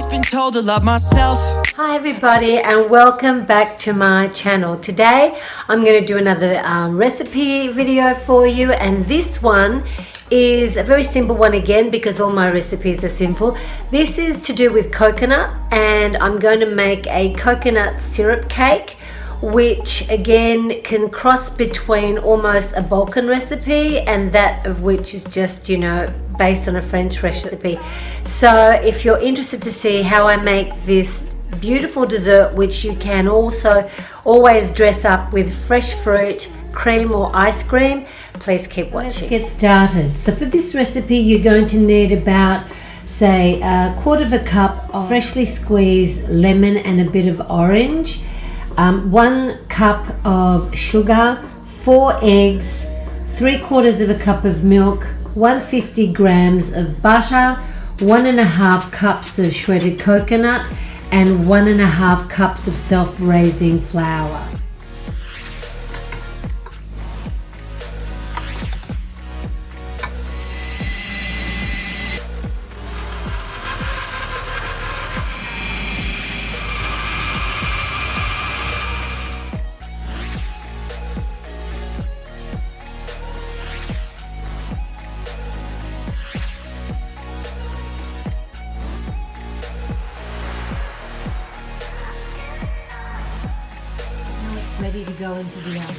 been told to love myself. Hi everybody and welcome back to my channel. Today I'm going to do another recipe video for you, and this one is a very simple one again because all my recipes are simple. This is to do with coconut, and I'm going to make a coconut syrup cake, which again can cross between almost a Balkan recipe and that of which is just, you know, based on a French recipe. So if you're interested to see how I make this beautiful dessert, which you can also always dress up with fresh fruit, cream or ice cream, please keep watching. Let's get started. So for this recipe you're going to need about, say, a quarter of a cup of freshly squeezed lemon and a bit of orange, 1 cup of sugar, 4 eggs, 3/4 of a cup of milk, 150 grams of butter, 1.5 cups of shredded coconut, and 1.5 cups of self-raising flour. Ready to go into the oven.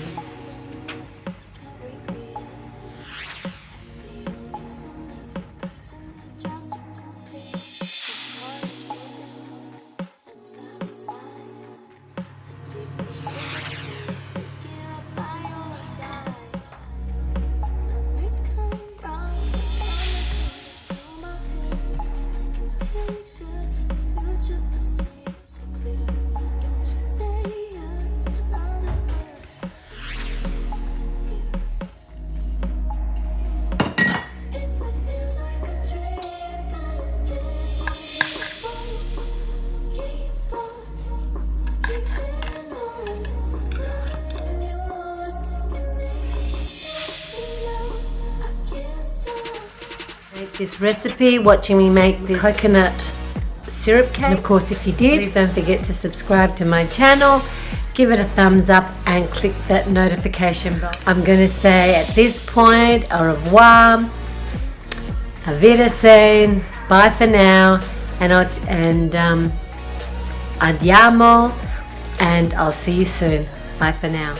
This recipe, watching me make this coconut syrup cake. And of course, if you did, please don't forget to subscribe to my channel, give it a thumbs up and click that notification bell. I'm going to say at this point, au revoir, auf Wiedersehen, bye for now, and andiamo, and I'll see you soon. Bye for now.